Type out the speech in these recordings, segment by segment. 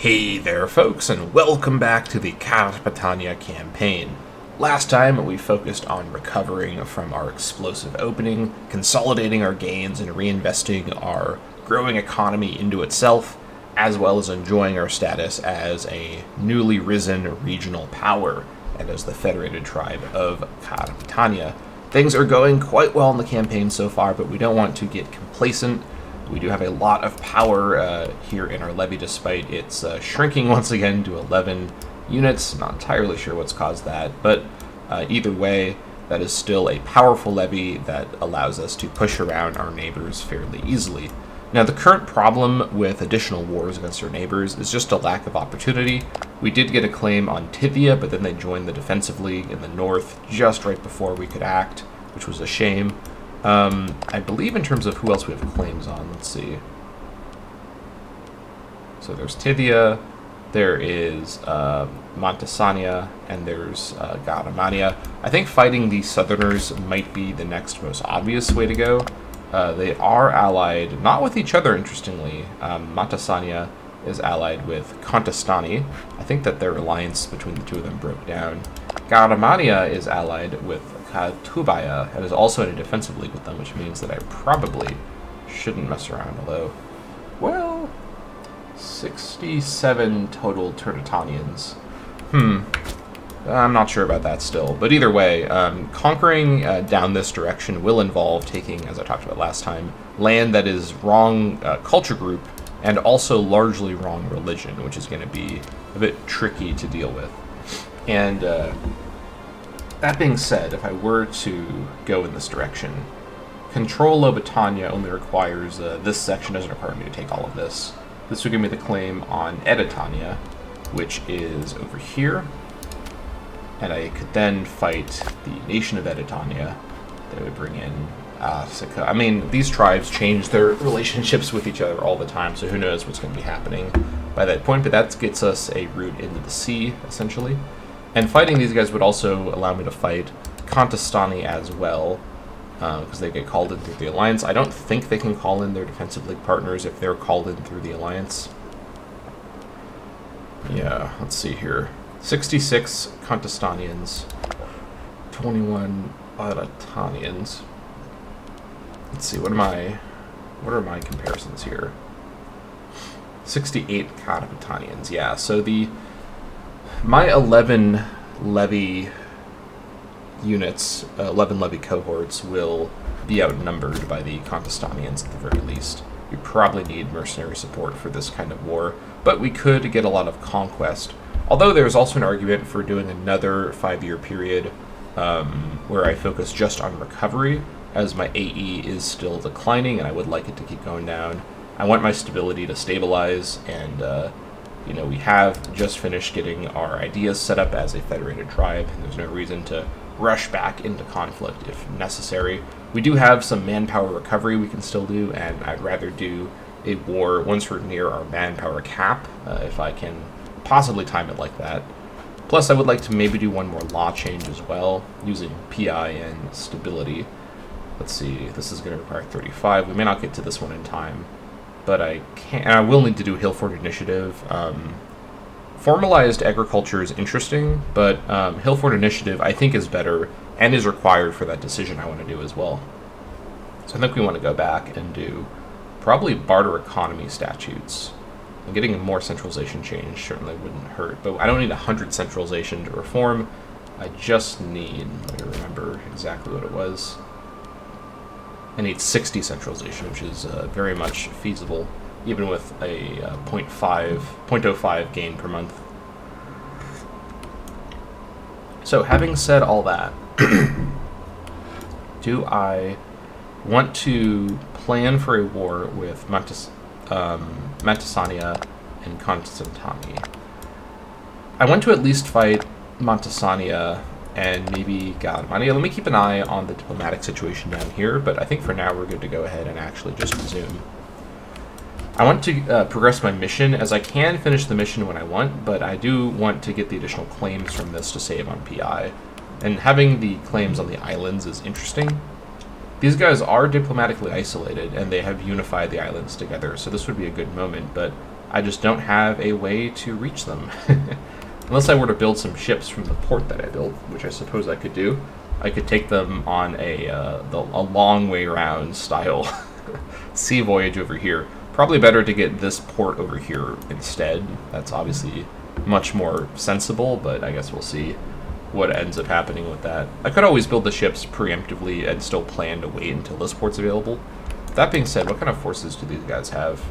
Hey there, folks, and welcome back to the Carpetania campaign. Last time, we focused on recovering from our explosive opening, consolidating our gains, and reinvesting our growing economy into itself, as well as enjoying our status as a newly risen regional power and as the federated tribe of Carpetania. Things are going quite well in the campaign so far, but we don't want to get complacent. We do have a lot of power here in our levy, despite its shrinking once again to 11 units. Not entirely sure what's caused that, but either way, that is still a powerful levy that allows us to push around our neighbors fairly easily. Now, the current problem with additional wars against our neighbors is just a lack of opportunity. We did get a claim on Tithia, but then they joined the Defensive League in the north just right before we could act, which was a shame. I believe in terms of who else we have claims on, let's see. So there's Tithia, there is Montesania, and there's Carpetania. I think fighting the Southerners might be the next most obvious way to go. They are allied, not with each other, interestingly. Montesania is allied with Contestani. I think that their alliance between the two of them broke down. Carpetania is allied with Tubaya and is also in a defensive league with them, which means that I probably shouldn't mess around, although, well, 67 total Tertanians. I'm not sure about that still, but either way, conquering down this direction will involve taking, as I talked about last time, land that is wrong culture group and also largely wrong religion, which is going to be a bit tricky to deal with. And that being said, if I were to go in this direction, Control Lobetania only requires, this section doesn't require me to take all of this. This would give me the claim on Editania, which is over here. And I could then fight the nation of Editania that would bring in Sika. I mean, these tribes change their relationships with each other all the time, so who knows what's going to be happening by that point, but that gets us a route into the sea, essentially. And fighting these guys would also allow me to fight Contestani as well, because they get called in through the Alliance. I don't think they can call in their Defensive League partners if they're called in through the Alliance. Yeah, let's see here. 66 Contestanians, 21 Aratanians. Let's see, what are my comparisons here? 68 Carpetanians, yeah, so my 11 levy units, 11 levy cohorts will be outnumbered by the Contestanians at the very least. We probably need mercenary support for this kind of war, but we could get a lot of conquest. Although there's also an argument for doing another 5-year period where I focus just on recovery, as my AE is still declining and I would like it to keep going down. I want my stability to stabilize, and we have just finished getting our ideas set up as a federated tribe, and there's no reason to rush back into conflict if necessary. We do have some manpower recovery we can still do, and I'd rather do a war once we're near our manpower cap, if I can possibly time it like that. Plus, I would like to maybe do one more law change as well, using PI and stability. Let's see, this is going to require 35. We may not get to this one in time, but I can, and I will need to do Hillfort Initiative. Formalized agriculture is interesting, but Hillfort Initiative I think is better and is required for that decision I want to do as well. So I think we want to go back and do probably barter economy statutes. And getting more centralization change certainly wouldn't hurt, but I don't need 100 centralization to reform. I just need, let me remember exactly what it was. I need 60 centralization, which is very much feasible, even with a 0.05 gain per month. So, having said all that, do I want to plan for a war with Montesania and Constantani? I want to at least fight Montesania and maybe Carpetania. Let me keep an eye on the diplomatic situation down here, but I think for now we're good to go ahead and actually just resume. I want to progress my mission, as I can finish the mission when I want, but I do want to get the additional claims from this to save on PI. And having the claims on the islands is interesting. These guys are diplomatically isolated, and they have unified the islands together, so this would be a good moment, but I just don't have a way to reach them. Unless I were to build some ships from the port that I built, which I suppose I could do. I could take them on a long way around style sea voyage over here. Probably better to get this port over here instead. That's obviously much more sensible, but I guess we'll see what ends up happening with that. I could always build the ships preemptively and still plan to wait until this port's available. That being said, what kind of forces do these guys have?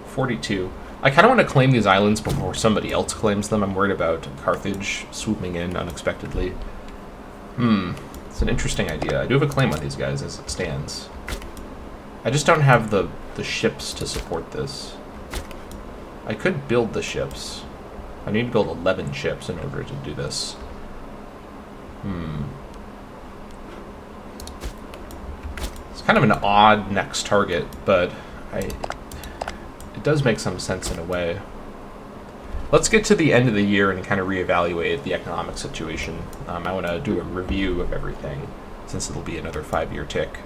42. I kind of want to claim these islands before somebody else claims them. I'm worried about Carthage swooping in unexpectedly. It's an interesting idea. I do have a claim on these guys as it stands. I just don't have the ships to support this. I could build the ships. I need to build 11 ships in order to do this. It's kind of an odd next target, but it does make some sense in a way. Let's get to the end of the year and kind of reevaluate the economic situation. I want to do a review of everything, since it'll be another 5-year tick,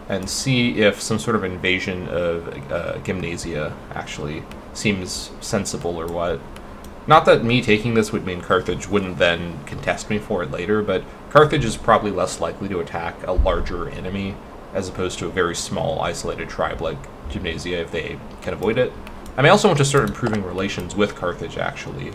and see if some sort of invasion of Gymnasia actually seems sensible or what. Not that me taking this would mean Carthage wouldn't then contest me for it later, but Carthage is probably less likely to attack a larger enemy as opposed to a very small, isolated tribe like Gymnasia if they can avoid it. I may also want to start improving relations with Carthage, actually,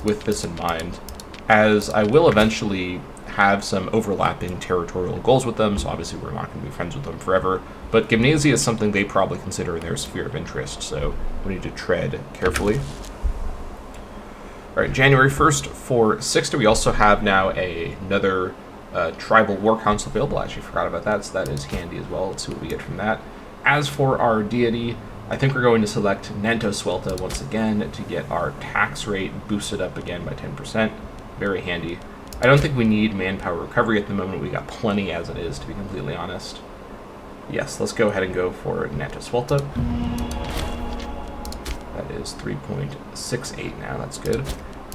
with this in mind, as I will eventually have some overlapping territorial goals with them, so obviously we're not going to be friends with them forever, but Gymnasia is something they probably consider in their sphere of interest, so we need to tread carefully. Alright, January 1st for Sixta, we also have now another tribal war council available. I actually forgot about that, so that is handy as well. Let's see what we get from that. As for our deity, I think we're going to select Nanto Swelta once again to get our tax rate boosted up again by 10%. Very handy. I don't think we need manpower recovery at the moment. We got plenty as it is, to be completely honest. Yes, let's go ahead and go for Nanto Swelta. That is 3.68 now. That's good.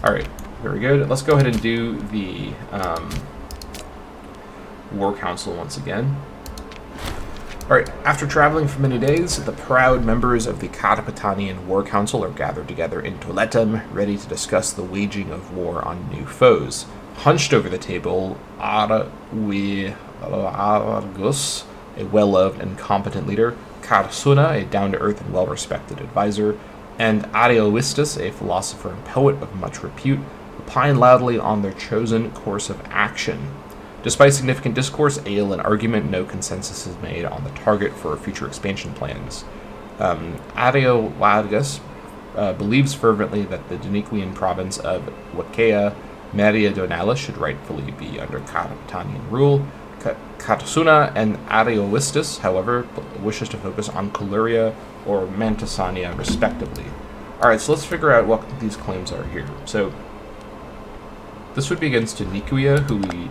All right, very good. Let's go ahead and do the War Council once again. All right, after traveling for many days, the proud members of the Carpetanian War Council are gathered together in Toletum, ready to discuss the waging of war on new foes. Hunched over the table, Argus, a well-loved and competent leader, Carsuna, a down-to-earth and well-respected advisor, and Ariovistus, a philosopher and poet of much repute, opine loudly on their chosen course of action. Despite significant discourse, ale, and argument, no consensus is made on the target for future expansion plans. Ariovistus believes fervently that the Daniquian province of Wakea Meridionalis should rightfully be under Carpetanian rule. Carsuna and Ariovistus, however, wishes to focus on Coluria or Mantasania, respectively. Alright, so let's figure out what these claims are here. So, this would be against Daniquia, who we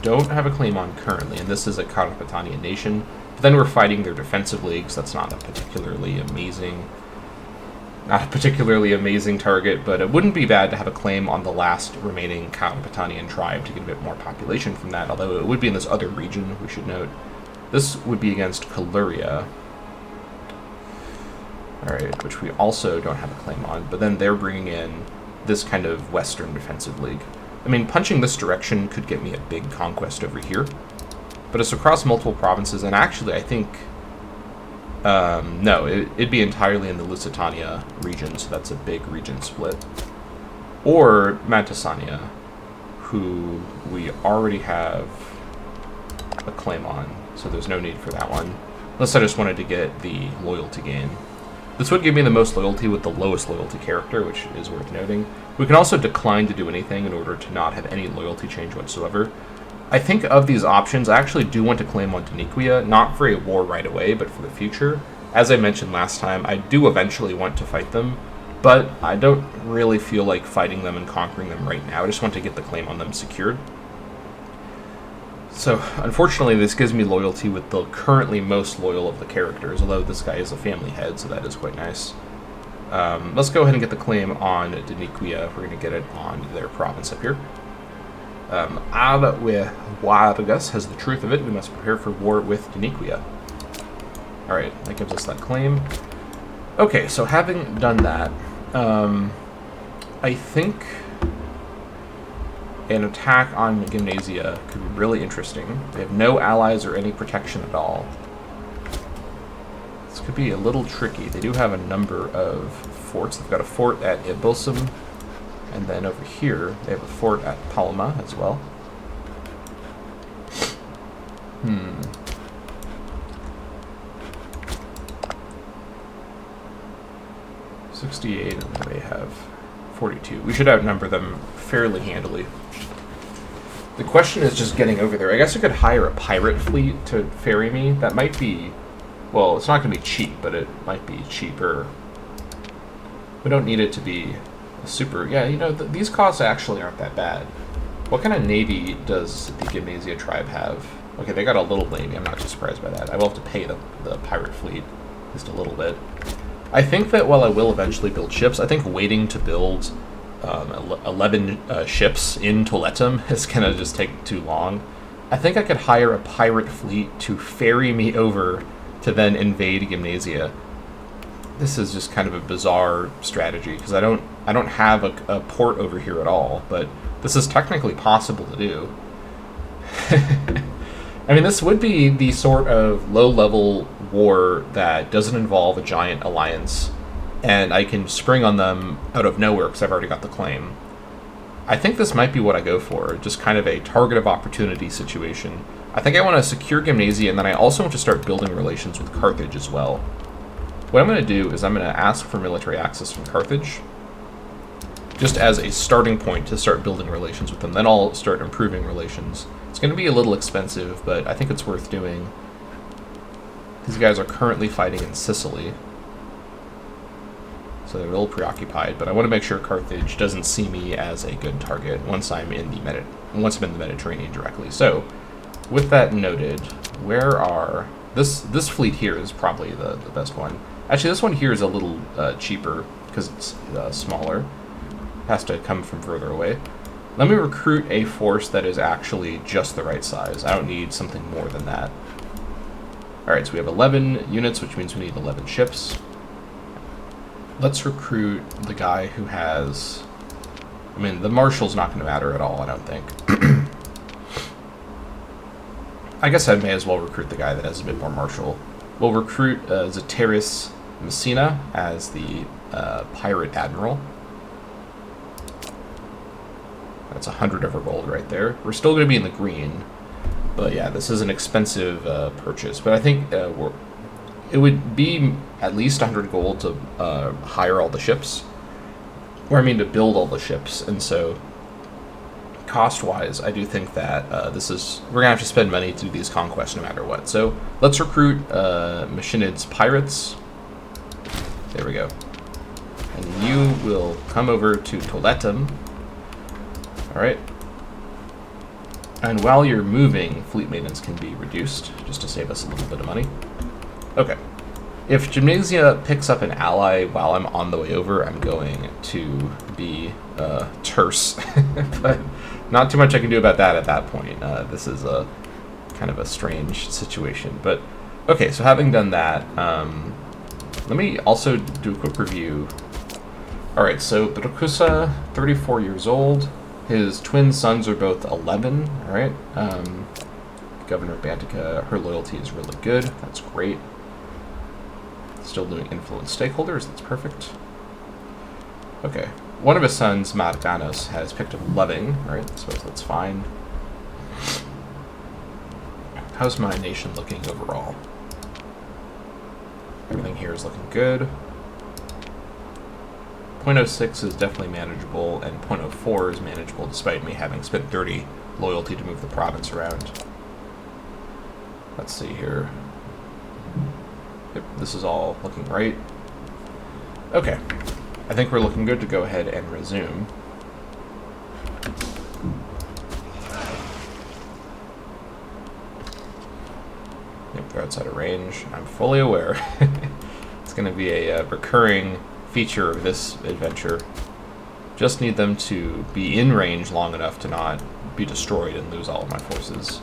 don't have a claim on currently, and this is a Carpetanian nation. But then we're fighting their defensive leagues. That's not a particularly amazing target, but it wouldn't be bad to have a claim on the last remaining Carpetanian tribe to get a bit more population from that, although it would be in this other region, we should note. This would be against Coluria. Alright, which we also don't have a claim on, but then they're bringing in this kind of Western defensive league. I mean, punching this direction could get me a big conquest over here, but it's across multiple provinces, and actually I think, no, it'd be entirely in the Lusitania region, so that's a big region split. Or Mantasania, who we already have a claim on, so there's no need for that one, unless I just wanted to get the loyalty gain. This would give me the most loyalty with the lowest loyalty character, which is worth noting. We can also decline to do anything in order to not have any loyalty change whatsoever. I think of these options, I actually do want to claim on Daniquia, not for a war right away, but for the future. As I mentioned last time, I do eventually want to fight them, but I don't really feel like fighting them and conquering them right now. I just want to get the claim on them secured. So, unfortunately, this gives me loyalty with the currently most loyal of the characters, although this guy is a family head, so that is quite nice. Let's go ahead and get the claim on Daniquia. We're going to get it on their province up here. Ariovistus has the truth of it. We must prepare for war with Daniquia. Alright, that gives us that claim. Okay, so having done that, I think an attack on Gymnasia could be really interesting. They have no allies or any protection at all. This could be a little tricky. They do have a number of forts. They've got a fort at Ibilsum, and then over here they have a fort at Palma as well. 68, and they have 42. We should outnumber them fairly handily. The question is just getting over there. I guess I could hire a pirate fleet to ferry me. That might be... Well, it's not going to be cheap, but it might be cheaper. We don't need it to be a super... Yeah, you know, these costs actually aren't that bad. What kind of navy does the Gymnasia tribe have? Okay, they got a little navy. I'm not too surprised by that. I will have to pay the pirate fleet just a little bit. I think that while I will eventually build ships, I think waiting to build 11 ships in Toletum is going to just take too long. I think I could hire a pirate fleet to ferry me over to then invade Gymnasia. This is just kind of a bizarre strategy because I don't have a port over here at all, but this is technically possible to do. I mean, this would be the sort of low-level war that doesn't involve a giant alliance, and I can spring on them out of nowhere because I've already got the claim. I think this might be what I go for, just kind of a target of opportunity situation. I think I want to secure Gymnasia, and then I also want to start building relations with Carthage as well. What I'm going to do is I'm going to ask for military access from Carthage, just as a starting point to start building relations with them. Then I'll start improving relations. It's going to be a little expensive, but I think it's worth doing. These guys are currently fighting in Sicily, so they're a little preoccupied, but I want to make sure Carthage doesn't see me as a good target once I'm in the Mediterranean directly. So, with that noted, where are... This fleet here is probably the best one. Actually, this one here is a little cheaper because it's smaller. Has to come from further away. Let me recruit a force that is actually just the right size. I don't need something more than that. Alright, so we have 11 units, which means we need 11 ships. Let's recruit the guy who has... I mean, the marshal's not going to matter at all, I don't think. I guess I may as well recruit the guy that has a bit more martial. We'll recruit Zateris Messina as the pirate admiral. That's 100 of our gold right there. We're still going to be in the green, but yeah, this is an expensive purchase. But I think it would be at least 100 gold to hire all the ships, or I mean to build all the ships. And so, cost-wise, I do think that we're going to have to spend money to do these conquests no matter what. So let's recruit Machinid's pirates. There we go. And you will come over to Toletum. Alright. And while you're moving, fleet maintenance can be reduced, just to save us a little bit of money. Okay. If Gymnasia picks up an ally while I'm on the way over, I'm going to be terse. But not too much I can do about that at that point. This is a kind of a strange situation. But, okay, so having done that, let me also do a quick review. Alright, so Bracusa, 34 years old. His twin sons are both 11, alright? Governor Bantica, her loyalty is really good. That's great. Still doing influence stakeholders, that's perfect. Okay. One of his sons, Marganos, has picked up loving, alright? So that's fine. How's my nation looking overall? Everything here is looking good. 0.06 is definitely manageable, and 0.04 is manageable despite me having spent 30 loyalty to move the province around. Let's see here. Yep, this is all looking right. Okay. I think we're looking good to go ahead and resume. Yep, they're outside of range. I'm fully aware. It's going to be a recurring feature of this adventure. Just need them to be in range long enough to not be destroyed and lose all of my forces.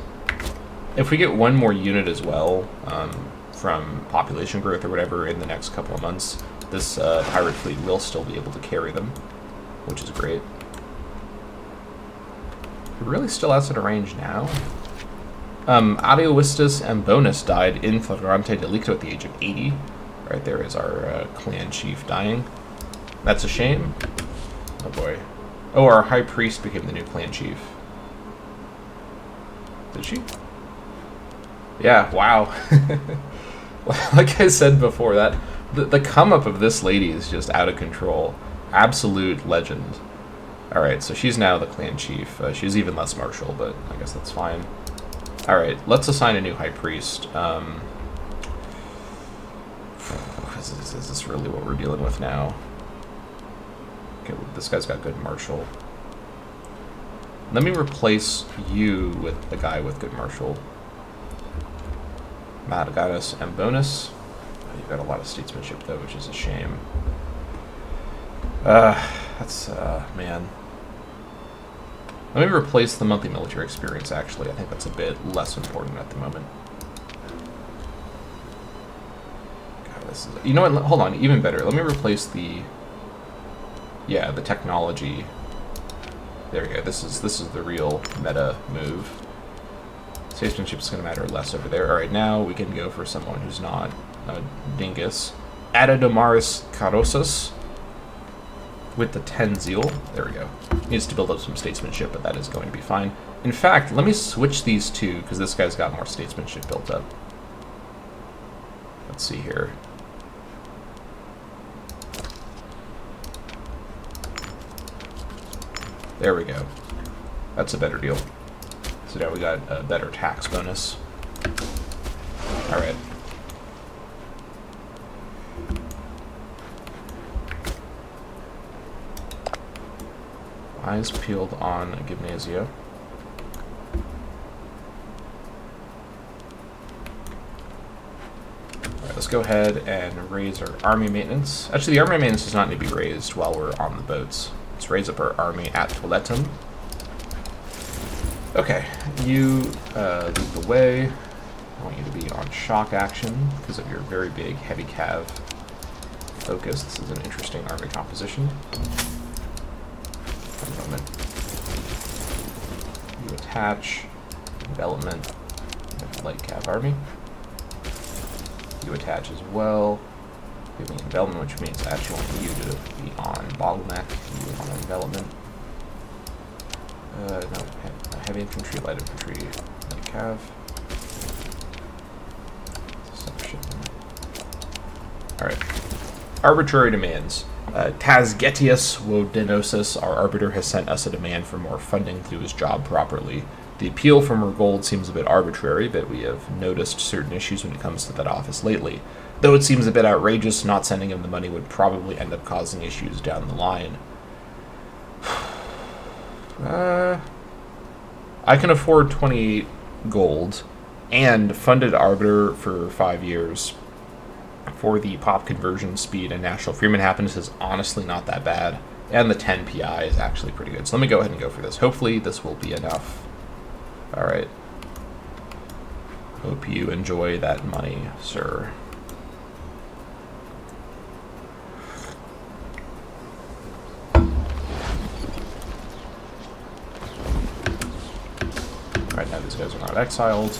If we get one more unit as well, from population growth or whatever in the next couple of months, this pirate fleet will still be able to carry them, which is great. It really still outside of range now. Adiovistus and Bonus died in flagrante delicto at the age of 80. Right there is our clan chief dying. That's a shame. Oh boy. Oh, our high priest became the new clan chief. Did she? Yeah, wow. Like I said before, that the come up of this lady is just out of control. Absolute legend. Alright, so she's now the clan chief. She's even less martial, but I guess that's fine. Alright, let's assign a new high priest. Is this really what we're dealing with now? Okay, this guy's got good martial. Let me replace you with the guy with good martial. Madagascar and Bonus. Oh, you've got a lot of statesmanship though, which is a shame. Man. Let me replace the monthly military experience, actually. I think that's a bit less important at the moment. God, this is... You know what? Hold on. Even better. Let me replace the... Yeah, the technology. There we go. This is the real meta move. Statesmanship is going to matter less over there. Alright, now we can go for someone who's not a dingus. Adadomaris Carossus with the 10 zeal. There we go. Needs to build up some statesmanship, but that is going to be fine. In fact, let me switch these two, because this guy's got more statesmanship built up. Let's see here. There we go. That's a better deal. So now we got a better tax bonus. Alright. Eyes peeled on Gymnasia. Alright, let's go ahead and raise our army maintenance. Actually, the army maintenance does not need to be raised while we're on the boats. Let's raise up our army at Toiletum. Okay, you lead the way. I want you to be on shock action because of your very big heavy cav focus. This is an interesting army composition. One moment. You attach development light cav army. You attach as well. Giving development, which means I actually want you to be on bottleneck. You on development. No, heavy infantry, light infantry, light cav. Alright. Arbitrary demands. Tasgetius Wodenosis, our arbiter, has sent us a demand for more funding to do his job properly. The appeal for more gold seems a bit arbitrary, but we have noticed certain issues when it comes to that office lately. Though it seems a bit outrageous, not sending him the money would probably end up causing issues down the line. I can afford 28 gold and funded arbiter for 5 years for the pop conversion speed, and national freeman happiness is honestly not that bad. And the 10 PI is actually pretty good. So let me go ahead and go for this. Hopefully this will be enough. Alright. Hope you enjoy that money, sir. Alright, now these guys are not exiled.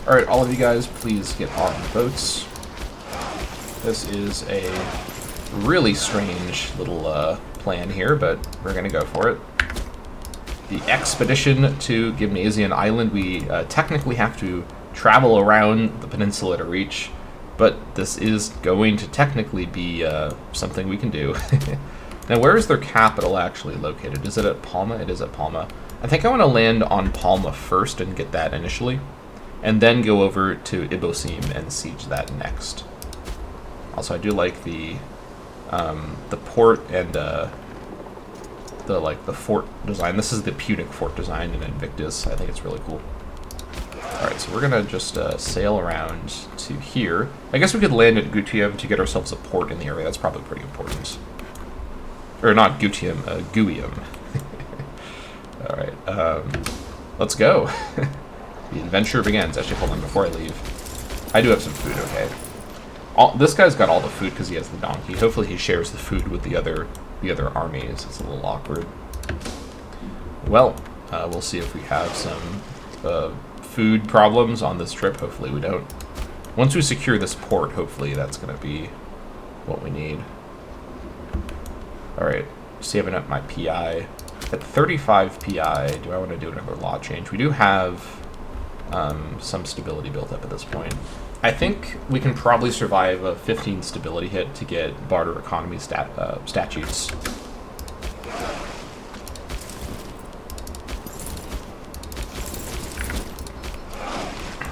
Alright, all of you guys, please get on boats. This is a really strange little plan here, but we're going to go for it. The expedition to Gymnasian Island, we technically have to travel around the peninsula to reach, but this is going to technically be something we can do. Now, where is their capital actually located? Is it at Palma? It is at Palma. I think I want to land on Palma first and get that initially, and then go over to Ibosim and siege that next. Also, I do like the port and the fort design. This is the Punic fort design in Invictus. I think it's really cool. Alright, so we're gonna just sail around to here. I guess we could land at Gutium to get ourselves a port in the area. That's probably pretty important. Or not Gutium, Guium. Alright, let's go. The adventure begins. Actually, hold on, before I leave. I do have some food, okay? This guy's got all the food because he has the donkey. Hopefully he shares the food with the other armies. It's a little awkward. Well, we'll see if we have some food problems on this trip. Hopefully we don't. Once we secure this port, hopefully that's going to be what we need. Alright, saving up my PI. At 35 PI, do I want to do another law change? We do have some stability built up at this point. I think we can probably survive a 15 stability hit to get barter economy statutes.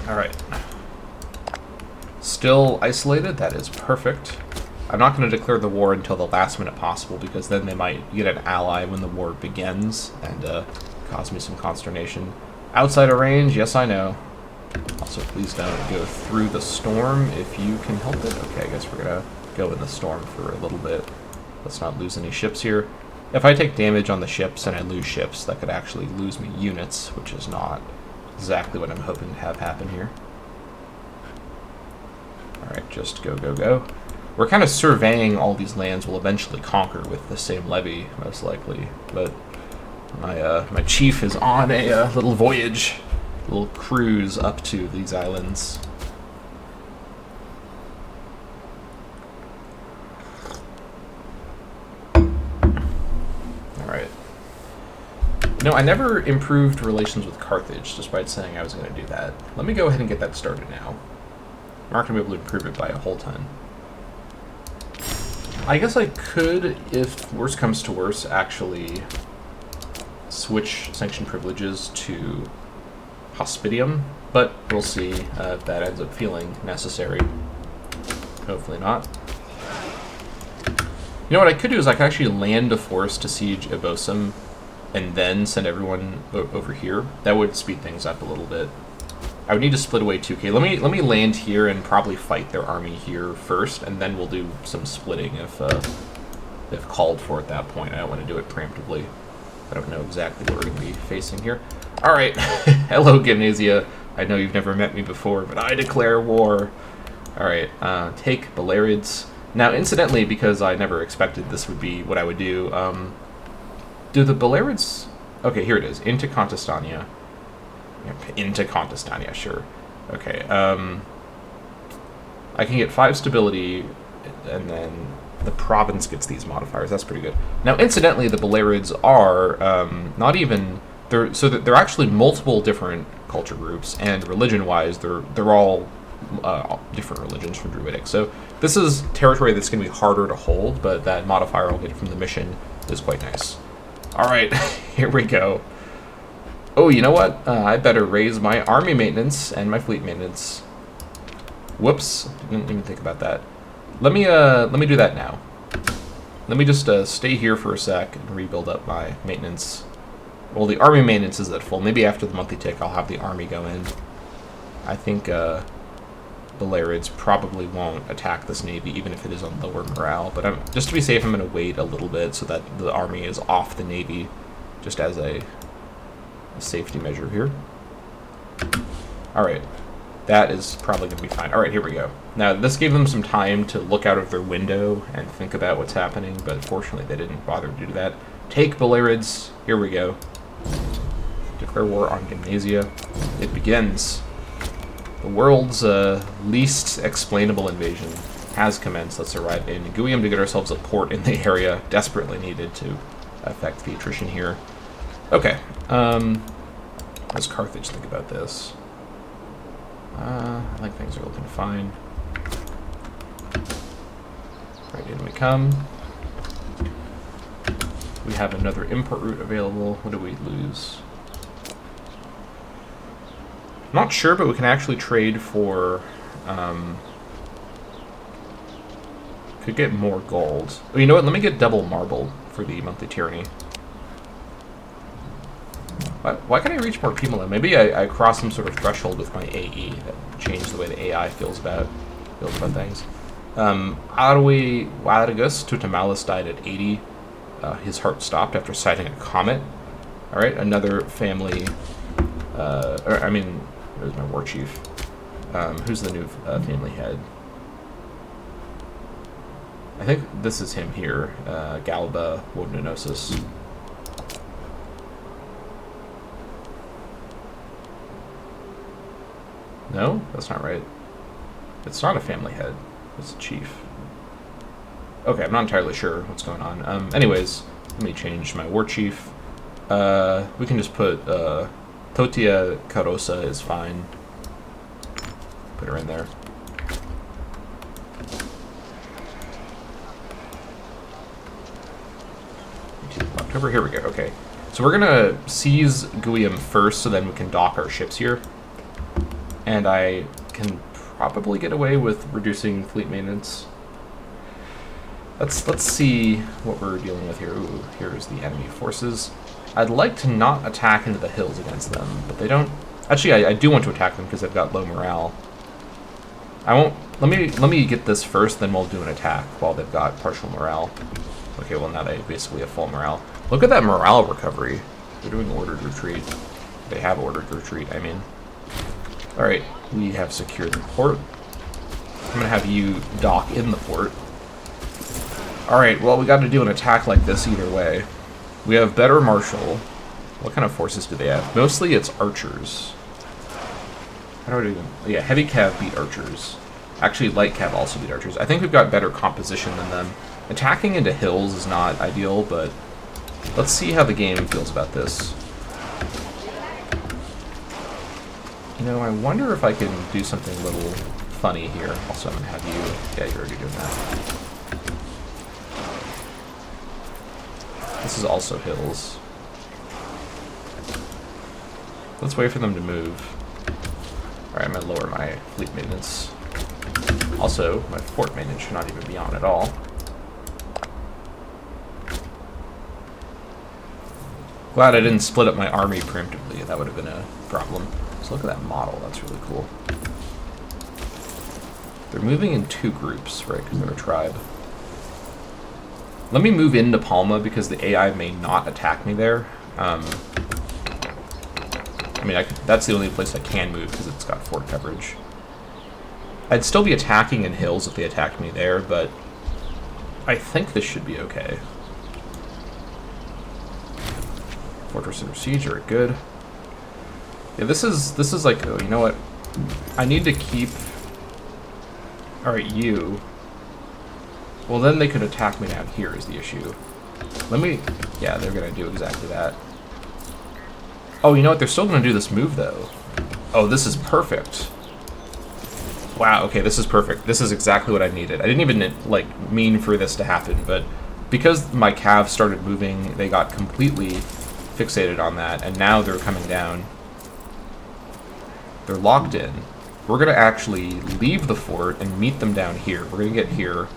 Alright. Still isolated, that is perfect. I'm not going to declare the war until the last minute possible, because then they might get an ally when the war begins and cause me some consternation. Outside of range, yes I know. Also, please don't go through the storm if you can help it. Okay, I guess we're going to go in the storm for a little bit. Let's not lose any ships here. If I take damage on the ships and I lose ships, that could actually lose me units, which is not exactly what I'm hoping to have happen here. Alright, just go, go, go. We're kind of surveying all these lands we'll eventually conquer with the same levy, most likely. But my chief is on a little voyage, a little cruise up to these islands. Alright. No, I never improved relations with Carthage, despite saying I was going to do that. Let me go ahead and get that started now. I'm not going to be able to improve it by a whole ton. I guess I could, if worse comes to worse, actually switch sanction privileges to Hospitium, but we'll see if that ends up feeling necessary. Hopefully not. You know what I could do is I could actually land a force to siege Ebosum and then send everyone over here. That would speed things up a little bit. I would need to split away 2k. Let me land here and probably fight their army here first, and then we'll do some splitting if called for at that point. I don't want to do it preemptively. I don't know exactly what we're going to be facing here. Alright, hello Gymnasia. I know you've never met me before, but I declare war. Alright, take Belerids. Now, incidentally, because I never expected this would be what I would do, do the Belerids... Okay, here it is, into Contestania. Into Contestania, sure. Okay, I can get 5 stability, and then the province gets these modifiers. That's pretty good. Now, incidentally, the Belerids are not even... They're actually multiple different culture groups, and religion-wise, they're all different religions from Druidic. So this is territory that's going to be harder to hold, but that modifier I'll get from the mission is quite nice. All right, here we go. Oh, you know what? I better raise my army maintenance and my fleet maintenance. Whoops, didn't even think about that. Let me do that now. Let me just stay here for a sec and rebuild up my maintenance. Well, the army maintenance is at full. Maybe after the monthly tick, I'll have the army go in. I think Belerids probably won't attack this navy, even if it is on lower morale. But just to be safe, I'm going to wait a little bit so that the army is off the navy, just as a safety measure here. Alright, that is probably going to be fine. Alright, here we go. Now, this gave them some time to look out of their window and think about what's happening, but fortunately they didn't bother to do that. Take Belerids. Here we go. Declare war on Gymnasia. It begins. The world's least explainable invasion has commenced. Let's arrive in Guium to get ourselves a port in the area desperately needed to affect the attrition here. Okay. What does Carthage think about this? I think things are looking fine. Right, in we come. We have another import route available. What do we lose? Not sure, but we can actually trade for... could get more gold. Oh, you know what? Let me get double marble for the monthly tyranny. Why can't I reach more people now? Maybe I crossed some sort of threshold with my AE that changed the way the AI feels about things. Arwe Wargus Tutamalis died at 80. His heart stopped after sighting a comet. Alright, another family... there's my war chief. Who's the new family head? I think this is him here, Galba Wodenosis. No, that's not right. It's not a family head. It's a chief. Okay, I'm not entirely sure what's going on. Anyways, let me change my war chief. We can just put Totia Carosa is fine. Put her in there. October, here we go. Okay, so we're gonna seize Guiam first, so then we can dock our ships here. And I can probably get away with reducing fleet maintenance. Let's see what we're dealing with here. Ooh, here's the enemy forces. I'd like to not attack into the hills against them, but they don't. Actually, I do want to attack them because they've got low morale. I won't. Let me get this first, then we'll do an attack while they've got partial morale. Okay, well now they basically have full morale. Look at that morale recovery. They're doing ordered retreat. They have ordered retreat, I mean. Alright, we have secured the port. I'm going to have you dock in the port. Alright, well we got to do an attack like this either way. We have better martial. What kind of forces do they have? Mostly it's archers. How do I do them? Yeah, heavy cav beat archers. Actually, light cav also beat archers. I think we've got better composition than them. Attacking into hills is not ideal, but let's see how the game feels about this. You know, I wonder if I can do something a little funny here. Also, I'm going to have you... Yeah, you're already doing that. This is also hills. Let's wait for them to move. Alright, I'm going to lower my fleet maintenance. Also, my fort maintenance should not even be on at all. Glad I didn't split up my army preemptively. That would have been a problem. So look at that model. That's really cool. They're moving in 2 groups, right? Because they're a tribe. Let me move into Palma because the AI may not attack me there. I mean, that's the only place I can move because it's got fort coverage. I'd still be attacking in hills if they attacked me there, but I think this should be okay. Fortress under siege are good. Yeah, this is like, oh, you know what? I need to keep. All right, you. Well, then they could attack me down here is the issue. Let me. Yeah, they're gonna do exactly that. Oh, you know what? They're still gonna do this move though. Oh, this is perfect. Wow. Okay, this is perfect. This is exactly what I needed. I didn't even like mean for this to happen, but because my calves started moving, they got completely fixated on that, and now they're coming down. They're locked in. We're going to actually leave the fort and meet them down here. We're going to get here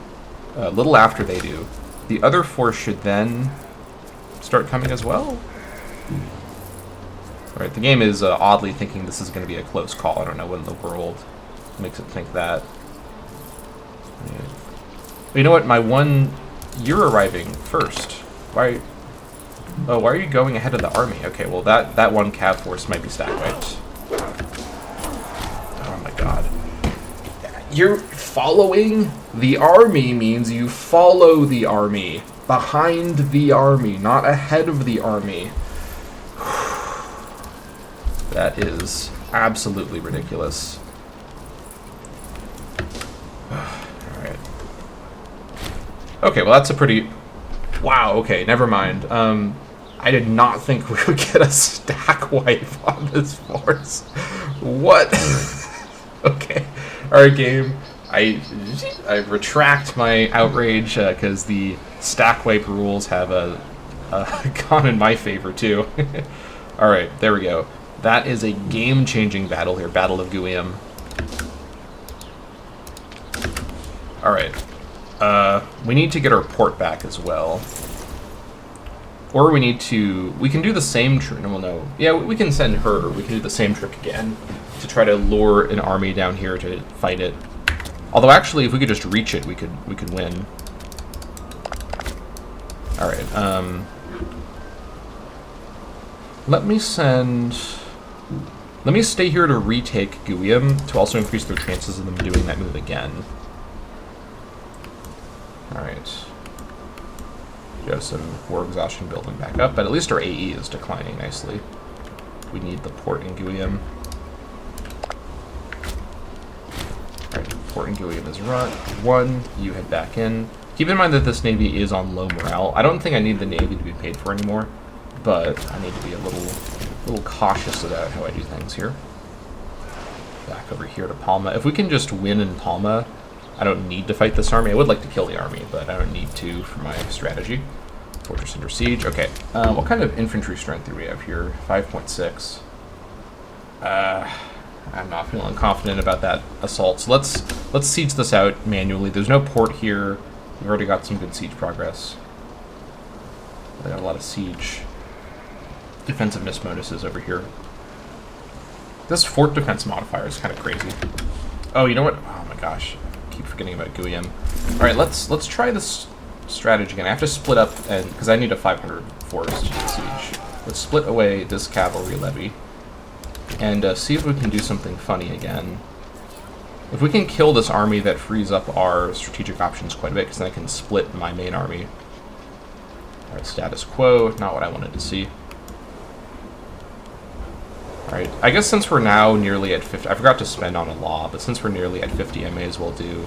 a little after they do. The other force should then start coming as well. Alright, the game is oddly thinking this is going to be a close call. I don't know what in the world makes it think that. Yeah. You know what? You're arriving first. Why? Oh, why are you going ahead of the army? Okay, well that one cav force might be stack wiped. Oh my god. You're following the army means you follow the army. Behind the army, not ahead of the army. That is absolutely ridiculous. Alright. Okay, well that's a pretty... Wow, okay, never mind. I did not think we would get a stack wipe on this force. What? Okay. Alright, game. I retract my outrage because the stack wipe rules have gone in my favor too. Alright, there we go. That is a game-changing battle here. Battle of Guiam. Alright. We need to get our port back as well. Or we need to... We can do the same trick. No, well, no. Yeah, we can send her. We can do the same trick again to try to lure an army down here to fight it. Although, actually, if we could just reach it, we could win. Alright, let me send... Let me stay here to retake Guiam to also increase their chances of them doing that move again. Alright. We have some war exhaustion building back up, but at least our AE is declining nicely. We need the port in Guillaume. Alright, port in Guillaume is one. You head back in. Keep in mind that this navy is on low morale. I don't think I need the navy to be paid for anymore, but I need to be a little cautious about how I do things here. Back over here to Palma. If we can just win in Palma, I don't need to fight this army. I would like to kill the army, but I don't need to for my strategy. Fortress under siege. Okay. What kind of infantry strength do we have here? 5.6. I'm not feeling confident about that assault. So let's siege this out manually. There's no port here. We've already got some good siege progress. I got a lot of siege defensiveness bonuses over here. This fort defense modifier is kind of crazy. Oh, you know what? Oh my gosh. I keep forgetting about Guillaume. Alright, let's try this strategy again. I have to split up, and because I need a 500 force to siege. Let's split away this cavalry levy and see if we can do something funny again. If we can kill this army, that frees up our strategic options quite a bit, because then I can split my main army. Alright, status quo, not what I wanted to see. Alright, I guess since we're now nearly at 50, I forgot to spend on a law, but since we're nearly at 50, I may as well do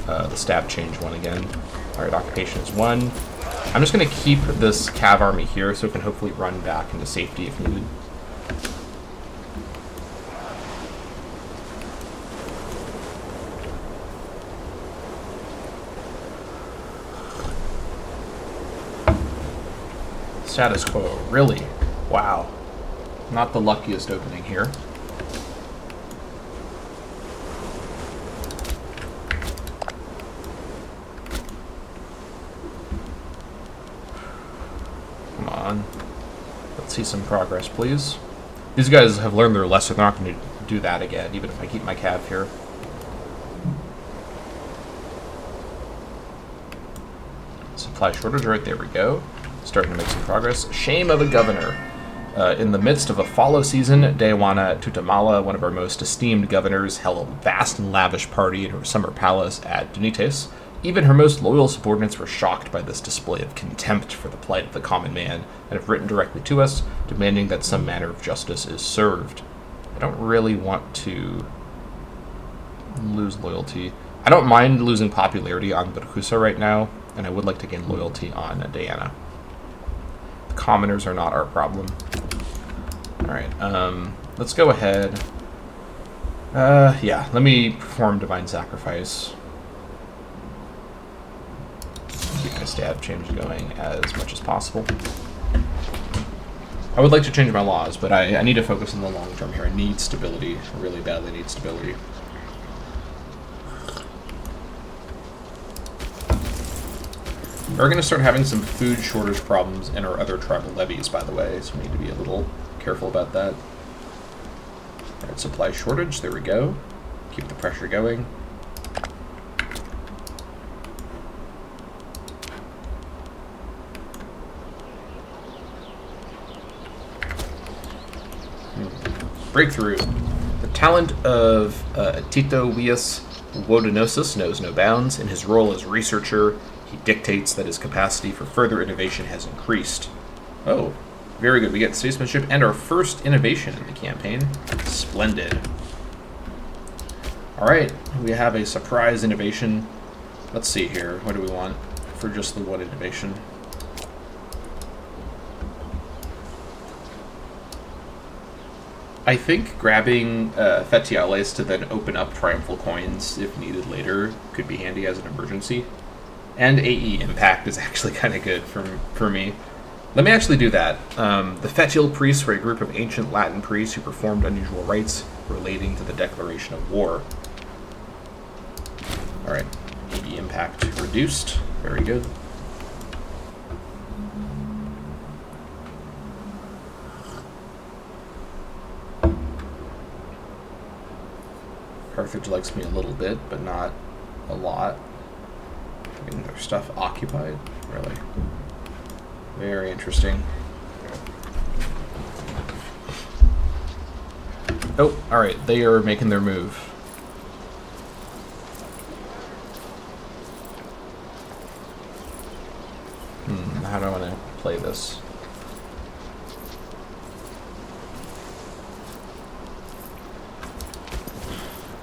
the stab change one again. Alright, occupation is 1. I'm just going to keep this cav army here so it can hopefully run back into safety if needed. Status quo, really? Wow. Not the luckiest opening here. Come on. Let's see some progress, please. These guys have learned their lesson. They're not going to do that again, even if I keep my cav here. Supply shortage, right, there we go. Starting to make some progress. Shame of a governor. In the midst of a follow season, Dewana Tutamala, one of our most esteemed governors, held a vast and lavish party in her summer palace at Dunites. Even her most loyal subordinates were shocked by this display of contempt for the plight of the common man, and have written directly to us, demanding that some manner of justice is served. I don't really want to lose loyalty. I don't mind losing popularity on Berkusa right now, and I would like to gain loyalty on Diana. The commoners are not our problem. Alright, let's go ahead. Yeah, let me perform Divine Sacrifice. Keep my stab change going as much as possible. I would like to change my laws, but I need to focus on the long term here. I need stability. I really badly need stability. We're going to start having some food shortage problems in our other tribal levies, by the way, so we need to be a little careful about that. Alright, supply shortage, there we go. Keep the pressure going. Breakthrough. The talent of Tito Vias Wodenosis knows no bounds. In his role as researcher, he dictates that his capacity for further innovation has increased. Oh, very good. We get statesmanship and our first innovation in the campaign. Splendid. Alright, we have a surprise innovation. Let's see here. What do we want for just the one innovation? I think grabbing Fetiales to then open up Triumphal Coins if needed later could be handy as an emergency. And AE Impact is actually kind of good for me. Let me actually do that. The Fetial priests were a group of ancient Latin priests who performed unusual rites relating to the declaration of war. Alright, AE Impact reduced. Very good. Carthage likes me a little bit, but not a lot. Getting their stuff occupied, really. Very interesting. Oh, alright, they are making their move. How do I want to play this?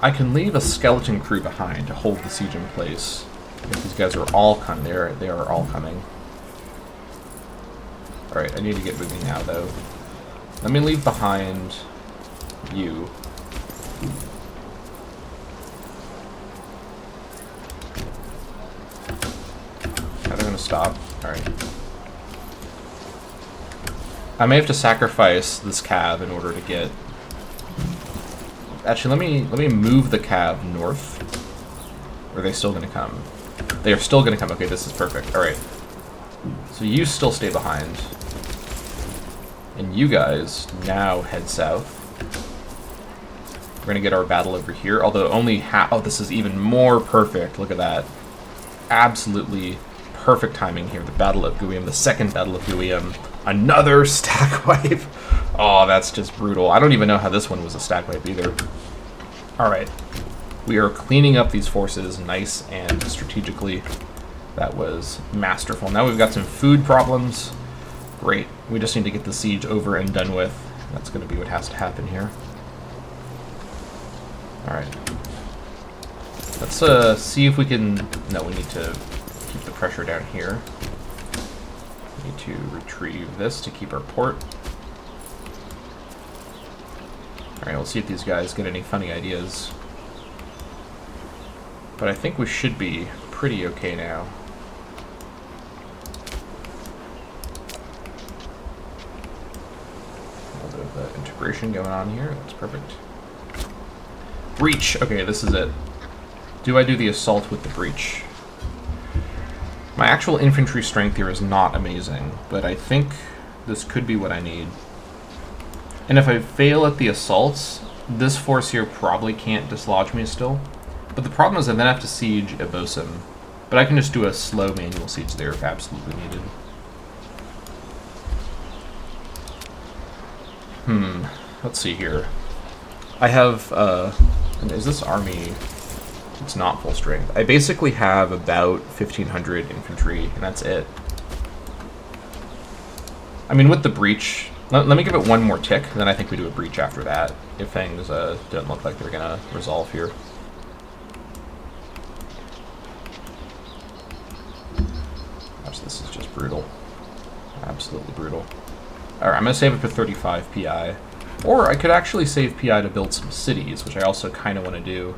I can leave a skeleton crew behind to hold the siege in place. If these guys are all coming, they are all coming. Alright, I need to get moving now, though. Let me leave behind you. How are they gonna stop? Alright. I may have to sacrifice this cav in order to get... Actually, let me move the cav north. Or are they still gonna come? They are still gonna come. Okay, this is perfect. Alright. So you still stay behind. And you guys now head south. We're gonna get our battle over here, although only half... Oh, this is even more perfect. Look at that. Absolutely perfect timing here. The Battle of Guiam, the second Battle of Guiam. Another stack wipe. Oh, that's just brutal. I don't even know how this one was a stack wipe either. Alright. We are cleaning up these forces nice and strategically. That was masterful. Now we've got some food problems. Great. We just need to get the siege over and done with. That's going to be what has to happen here. Alright. Let's see if we can... No, we need to keep the pressure down here. We need to retrieve this to keep our port. Alright, we'll see if these guys get any funny ideas. But I think we should be pretty okay now. A little bit of integration going on here. That's perfect. Breach! Okay, this is it. Do I do the assault with the breach? My actual infantry strength here is not amazing, but I think this could be what I need. And if I fail at the assaults, this force here probably can't dislodge me still. But the problem is I then have to siege Ebosim. But I can just do a slow manual siege there if absolutely needed. Let's see here. I have, is this army... It's not full strength. I basically have about 1,500 infantry, and that's it. I mean, with the breach... Let me give it one more tick, and then I think we do a breach after that, if things don't look like they're going to resolve here. Gosh, this is just brutal. Absolutely brutal. Alright, I'm going to save up to 35 PI. Or I could actually save PI to build some cities, which I also kind of want to do,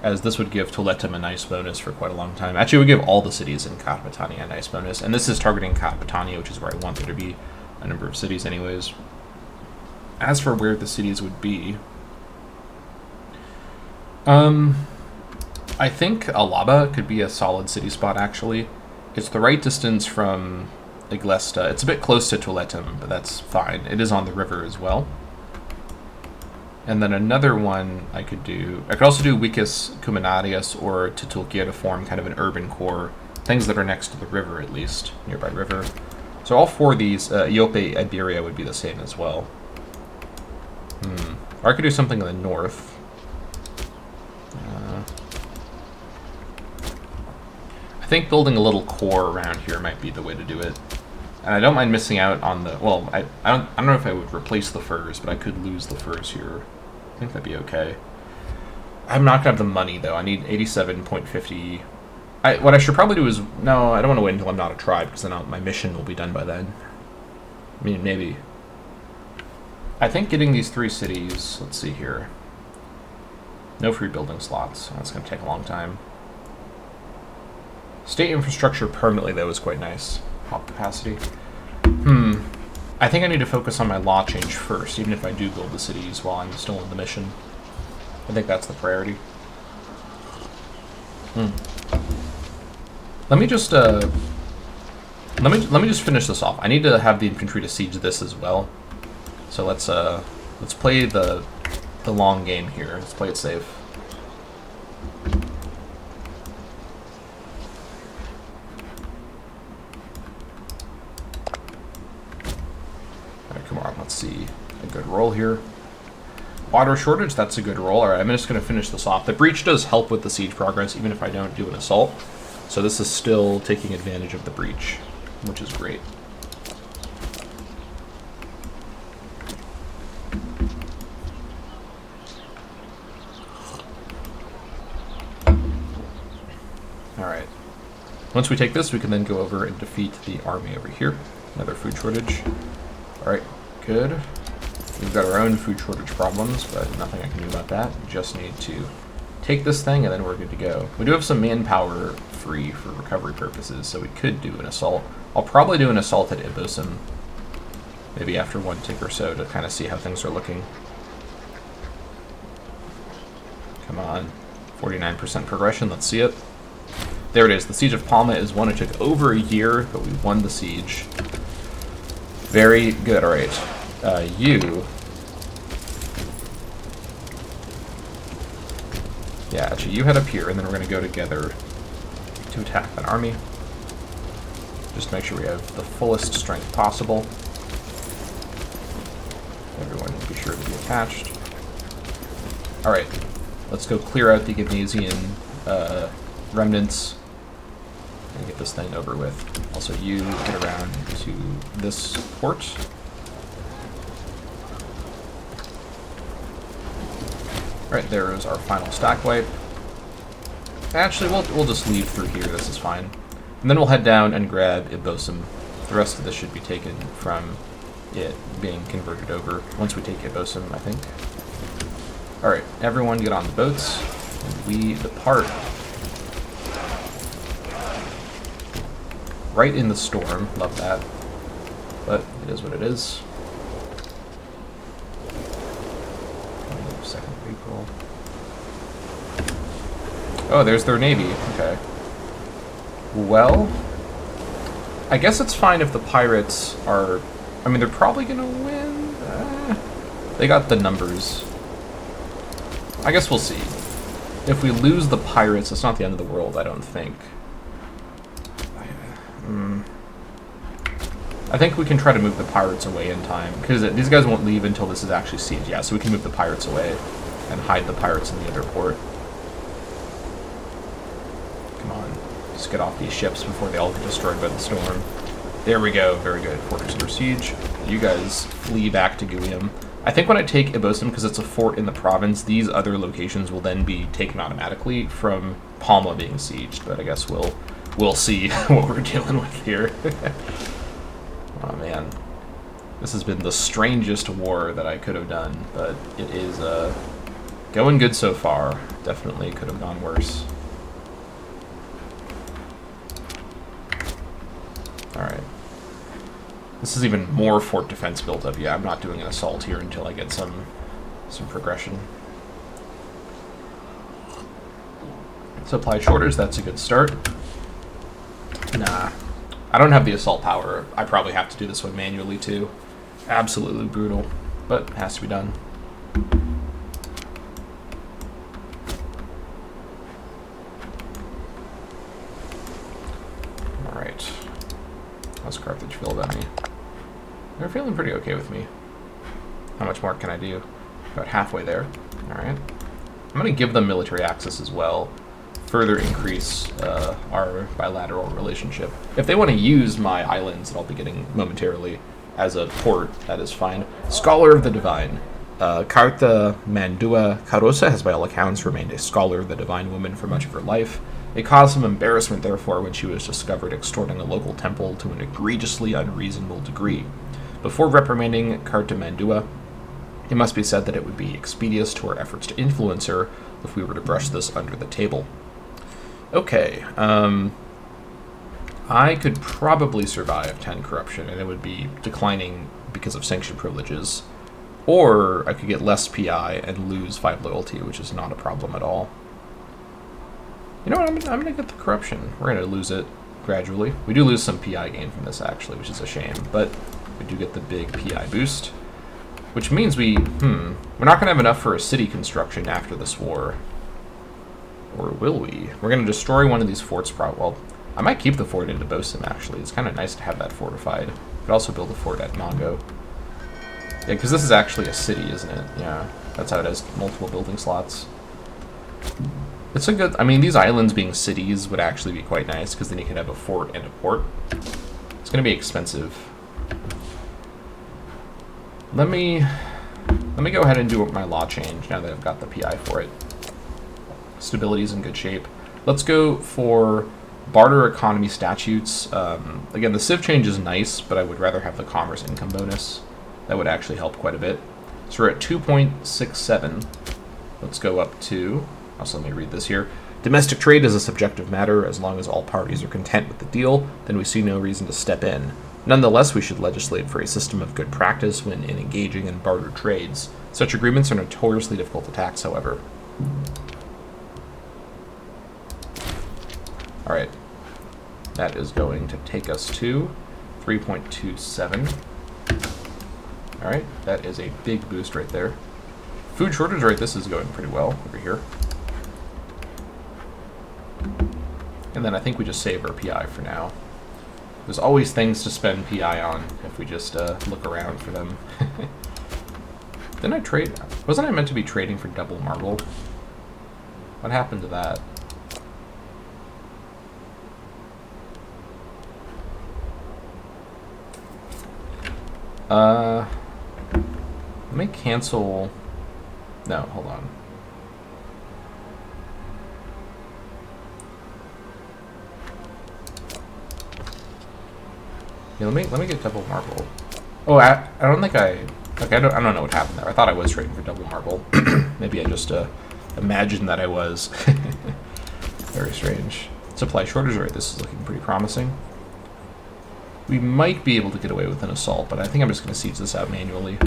as this would give Toletum a nice bonus for quite a long time. Actually, it would give all the cities in Carpetania a nice bonus, and this is targeting Carpetania, which is where I want there to be a number of cities anyways. As for where the cities would be, I think Alaba could be a solid city spot, actually. It's the right distance from Iglesta. It's a bit close to Toletum, but that's fine. It is on the river as well. And then another one I could do... I could also do Vicus Cuminarius or Titulcia to form kind of an urban core. Things that are next to the river, at least. Nearby river. So all four of these, Iope Iberia would be the same as well. Or I could do something in the north. I think building a little core around here might be the way to do it. And I don't mind missing out on the... Well, I don't know if I would replace the furs, but I could lose the furs here. I think that'd be okay. I'm not going to have the money, though. I need 87.50... what I should probably do is... No, I don't want to wait until I'm not a tribe, because then my mission will be done by then. I mean, maybe. I think getting these 3 cities... Let's see here. No free building slots. That's going to take a long time. State infrastructure permanently, though, is quite nice. Hop capacity. I think I need to focus on my law change first, even if I do build the cities while I'm still in the mission. I think that's the priority. Let me just let me just finish this off. I need to have the infantry to siege this as well. So let's play the long game here. Let's play it safe. Come on, let's see. A good roll here. Water shortage, that's a good roll. Alright, I'm just going to finish this off. The breach does help with the siege progress, even if I don't do an assault. So this is still taking advantage of the breach. which is great. Alright. Once we take this, we can then go over and defeat the army over here. Another food shortage. Alright, good. We've got our own food shortage problems, but nothing I can do about that. We just need to take this thing, and then we're good to go. We do have some manpower free for recovery purposes, so we could do an assault. I'll probably do an assault at Ibosim, maybe after one tick or so, to kind of see how things are looking. Come on. 49% progression, let's see it. There it is. The Siege of Palma is one. It took over a year, but we won the siege. Very good. All right. You. Yeah, actually, you head up here, and then we're going to go together to attack that army. Just make sure we have the fullest strength possible. Everyone be sure to be attached. All right. Let's go clear out the Gymnasian remnants and get this thing over with. Also, you get around to this port. Alright, there's our final stack wipe. Actually, we'll just leave through here, this is fine. And then we'll head down and grab Ibosim. The rest of this should be taken from it being converted over once we take Ibosim, I think. Alright, everyone get on the boats, and we depart. Right in the storm, love that. But it is what it is. 22nd of April. Oh, there's their navy, okay. Well, I guess it's fine if the pirates are... I mean, they're probably gonna win. They got the numbers. I guess we'll see. If we lose the pirates, it's not the end of the world, I don't think. I think we can try to move the pirates away in time, because these guys won't leave until this is actually sieged. Yeah, so we can move the pirates away and hide the pirates in the other port. Come on. Just get off these ships before they all get destroyed by the storm. There we go. Very good. Fortress under siege. You guys flee back to Guium. I think when I take Ibosim, because it's a fort in the province, these other locations will then be taken automatically from Palma being sieged, but I guess we'll see what we're dealing with here. Oh man, this has been the strangest war that I could have done, but it is going good so far. Definitely could have gone worse. Alright. This is even more fort defense built up. Yeah, I'm not doing an assault here until I get some progression. Supply shortage, that's a good start. Nah. I don't have the assault power. I probably have to do this one manually too. Absolutely brutal, but it has to be done. Alright. How's Carthage feel about me? They're feeling pretty okay with me. How much more can I do? About halfway there. Alright. I'm going to give them military access as well. Further increase our bilateral relationship. If they want to use my islands that I'll be getting momentarily as a port, that is fine. Scholar of the Divine. Carta Mandua Carosa has by all accounts remained a scholar of the Divine Woman for much of her life. It caused some embarrassment, therefore, when she was discovered extorting a local temple to an egregiously unreasonable degree. Before reprimanding Carta Mandua, it must be said that it would be expeditious to our efforts to influence her if we were to brush this under the table. Okay, I could probably survive 10 corruption, and it would be declining because of sanction privileges. Or I could get less PI and lose 5 loyalty, which is not a problem at all. You know what, I'm going to get the corruption. We're going to lose it gradually. We do lose some PI gain from this, actually, which is a shame. But we do get the big PI boost. Which means we're not going to have enough for a city construction after this war. Or will we? We're going to destroy one of these forts, well, I might keep the fort into Bosim, actually. It's kind of nice to have that fortified. Could also build a fort at Mongo. Yeah, because this is actually a city, isn't it? Yeah, that's how it has multiple building slots. It's a good... I mean, these islands being cities would actually be quite nice, because then you could have a fort and a port. It's going going to be expensive. Let me go ahead and do my law change now that I've got the PI for it. Stability is in good shape. Let's go for barter economy statutes. Again, the civ change is nice, but I would rather have the commerce income bonus. That would actually help quite a bit. So we're at 2.67. Let's go up to, also let me read this here. Domestic trade is a subjective matter. As long as all parties are content with the deal, then we see no reason to step in. Nonetheless, we should legislate for a system of good practice when engaging in barter trades. Such agreements are notoriously difficult to tax, however. Alright. That is going to take us to 3.27. Alright, that is a big boost right there. Food shortage rate, this is going pretty well over here. And then I think we just save our PI for now. There's always things to spend PI on if we just look around for them. Didn't I trade? Wasn't I meant to be trading for double marble? What happened to that? Let me cancel. No, hold on. Yeah, let me get double marble. Oh, I don't think I. Okay, I don't know what happened there. I thought I was trading for double marble. Maybe I just imagined that I was. Very strange. Supply shortage rate. This is looking pretty promising. We might be able to get away with an assault, but I think I'm just going to siege this out manually.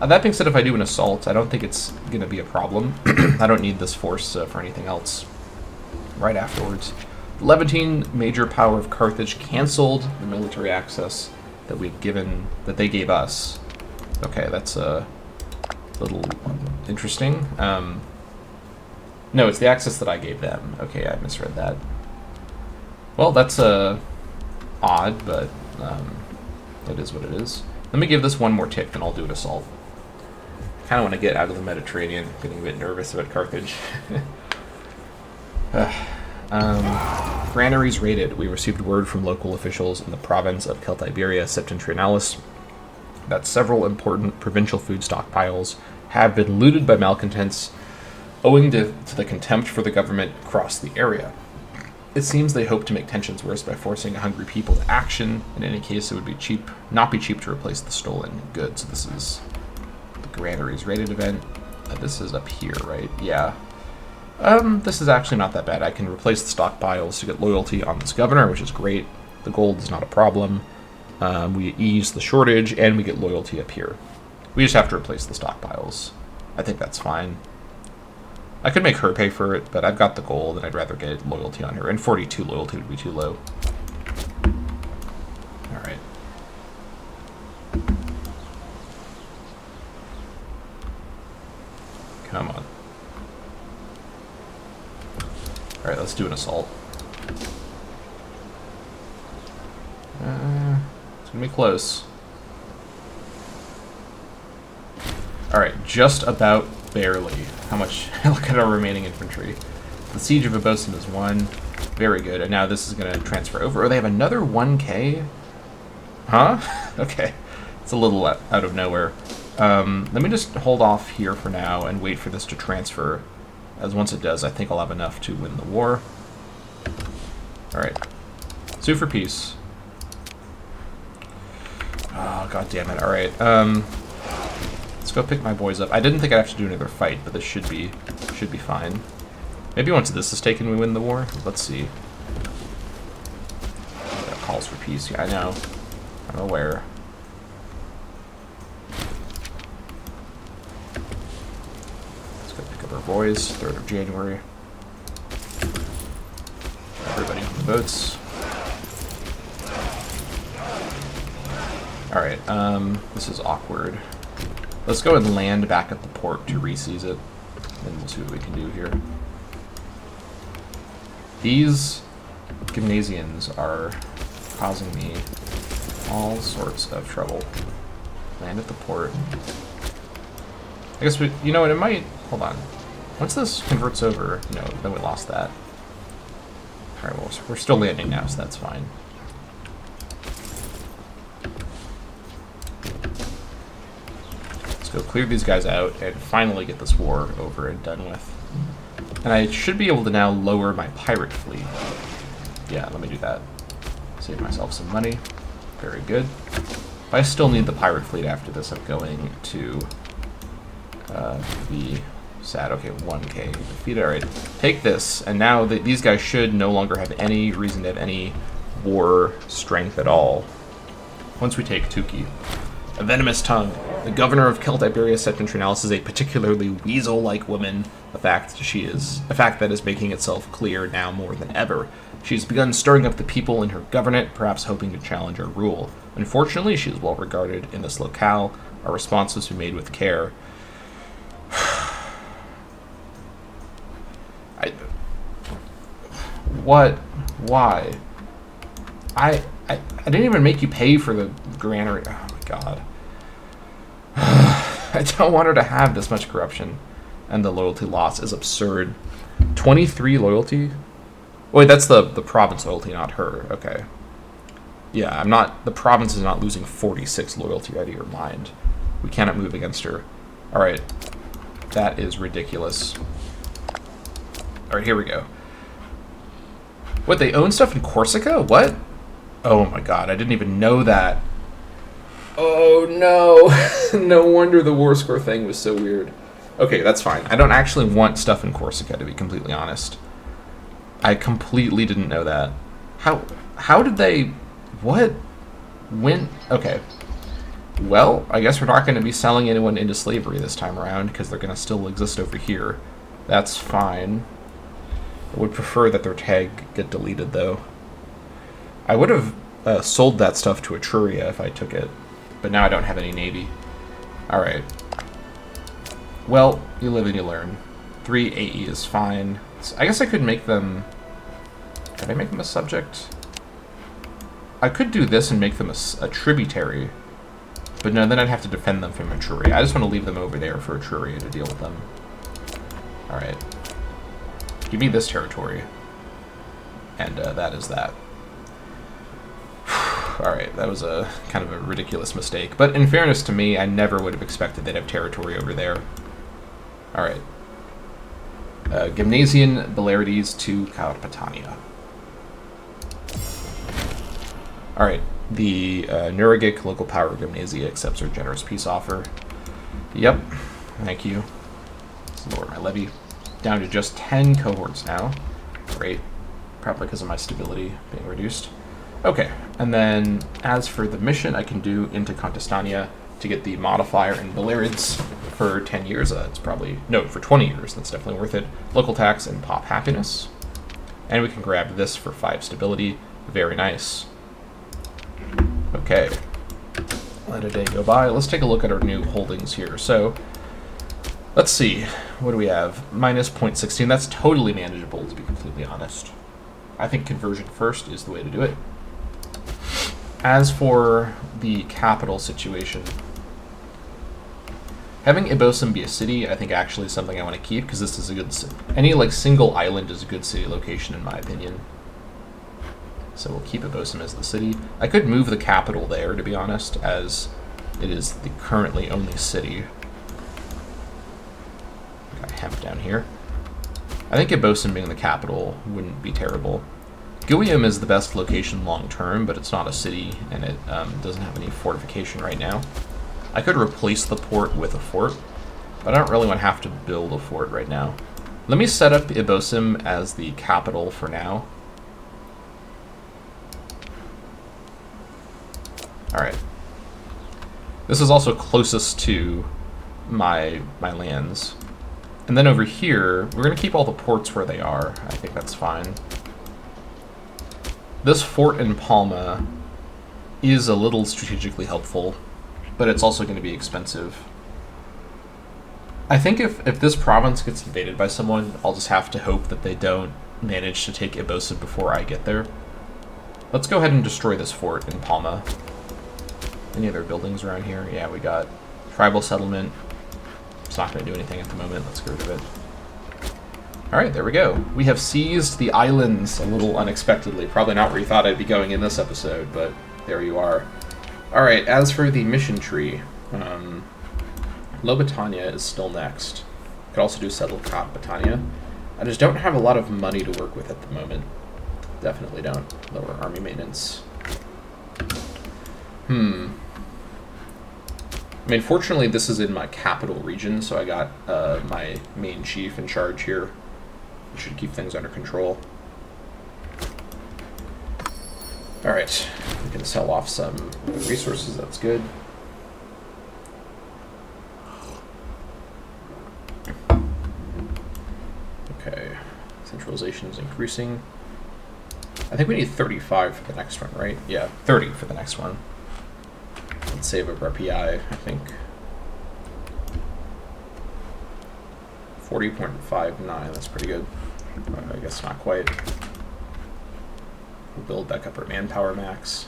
That being said, if I do an assault, I don't think it's going to be a problem. I don't need this force for anything else right afterwards. Levantine major power of Carthage canceled the military access that they gave us. Okay, that's a little interesting. No, it's the access that I gave them. Okay, I misread that. Well, that's odd, but it is what it is. Let me give this one more tick, then I'll do an assault. Kind of want to get out of the Mediterranean. Getting a bit nervous about Carthage. Granaries raided. We received word from local officials in the province of Celtiberia Septentrionalis that several important provincial food stockpiles have been looted by malcontents owing to the contempt for the government across the area. It seems they hope to make tensions worse by forcing hungry people to action. In any case, it would not be cheap to replace the stolen goods. This is the Granaries raided event. This is up here, right? Yeah. This is actually not that bad. I can replace the stockpiles to get loyalty on this governor, which is great. The gold is not a problem. We ease the shortage, and we get loyalty up here. We just have to replace the stockpiles. I think that's fine. I could make her pay for it, but I've got the gold, and I'd rather get loyalty on her. And 42 loyalty would be too low. Alright. Come on. Alright, let's do an assault. It's gonna be close. Alright, just about barely. How much? Look at our remaining infantry. The Siege of Abosin is 1. Very good. And now this is going to transfer over. Oh, they have another 1k? Huh? Okay. It's a little out of nowhere. Let me just hold off here for now and wait for this to transfer. As once it does, I think I'll have enough to win the war. Alright. Sue for peace. Oh, god damn it. Alright. Let's go pick my boys up. I didn't think I'd have to do another fight, but this should be fine. Maybe once this is taken, we win the war. Let's see. That calls for peace. Yeah, I know. I'm aware. Let's go pick up our boys. 3rd of January. Everybody on the boats. Alright, this is awkward. Let's go and land back at the port to re-seize it, and we'll see what we can do here. These Gymnasians are causing me all sorts of trouble. Land at the port. I guess we, you know what, it might, hold on. Once this converts over, no, then we lost that. Alright, well, we're still landing now, so that's fine. go clear these guys out and finally get this war over and done with. And I should be able to now lower my pirate fleet. Yeah, let me do that. Save myself some money. Very good. If I still need the pirate fleet after this, I'm going to be sad. Okay, 1k defeated. Alright, take this, and now these guys should no longer have any reason to have any war strength at all. Once we take Tuki. A venomous tongue. The governor of Celtiberia Septentrionalis is a particularly weasel-like woman, a fact that is making itself clear now more than ever. She has begun stirring up the people in her governorate, perhaps hoping to challenge our rule. Unfortunately, she is well regarded in this locale. Our response must be made with care. What? Why? I didn't even make you pay for the granary. Oh my god. I don't want her to have this much corruption. And the loyalty loss is absurd. 23 loyalty? Wait, that's the province loyalty, not her. Okay. Yeah, the province is not losing 46 loyalty out of your mind. We cannot move against her. Alright. That is ridiculous. Alright, here we go. What, they own stuff in Corsica? What? Oh my god, I didn't even know that. Oh no. No wonder the war score thing was so weird. Okay, that's fine. I don't actually want stuff in Corsica, to be completely honest. I completely didn't know that. How did they... What? When... Okay. Well, I guess we're not going to be selling anyone into slavery this time around, because they're going to still exist over here. That's fine. I would prefer that their tag get deleted, though. I would have sold that stuff to Etruria if I took it, but now I don't have any navy. Alright. Well, you live and you learn. 3 AE is fine. So I guess I could make them... Could I make them a subject? I could do this and make them a tributary. But no, then I'd have to defend them from Etruria. I just want to leave them over there for Etruria to deal with them. Alright. Give me this territory. And that is that. Alright, that was a kind of a ridiculous mistake. But in fairness to me, I never would have expected they'd have territory over there. Alright. Gymnasian Belarides to Carpetania. Alright, the Nuragic Local Power Gymnasia accepts our generous peace offer. Yep, thank you. Let's lower my levy. Down to just 10 cohorts now. Great. Probably because of my stability being reduced. Okay, and then as for the mission, I can do into Contestania to get the modifier in Belarides for 10 years. It's probably... No, for 20 years. That's definitely worth it. Local tax and pop happiness. And we can grab this for 5 stability. Very nice. Okay. Let a day go by. Let's take a look at our new holdings here. So, let's see. What do we have? Minus 0.16. That's totally manageable, to be completely honest. I think conversion first is the way to do it. As for the capital situation, having Ibosum be a city, I think actually is something I want to keep, because this is a good... Any, like, single island is a good city location, in my opinion. So we'll keep Ibosum as the city. I could move the capital there, to be honest, as it is the currently only city. Got hemp down here. I think Ibosum being the capital wouldn't be terrible. Guium is the best location long-term, but it's not a city, and it doesn't have any fortification right now. I could replace the port with a fort, but I don't really want to have to build a fort right now. Let me set up Ibosum as the capital for now. Alright. This is also closest to my lands. And then over here, we're going to keep all the ports where they are. I think that's fine. This fort in Palma is a little strategically helpful, but it's also going to be expensive. I think if this province gets invaded by someone, I'll just have to hope that they don't manage to take Ibosum before I get there. Let's go ahead and destroy this fort in Palma. Any other buildings around here? Yeah, we got tribal settlement. It's not going to do anything at the moment. Let's get rid of it. Alright, there we go. We have seized the islands a little unexpectedly. Probably not where you thought I'd be going in this episode, but there you are. Alright, as for the mission tree, Lobotania is still next. Could also do settle Carpetania. I just don't have a lot of money to work with at the moment. Definitely don't. Lower army maintenance. I mean, fortunately, this is in my capital region, so I got my main chief in charge here. It should keep things under control. Alright, we can sell off some resources, that's good. Okay, centralization is increasing. I think we need 35 for the next one, right? Yeah, 30 for the next one. Let's save up our PI, I think. 40.59, that's pretty good. I guess not quite. We'll build back up our manpower max.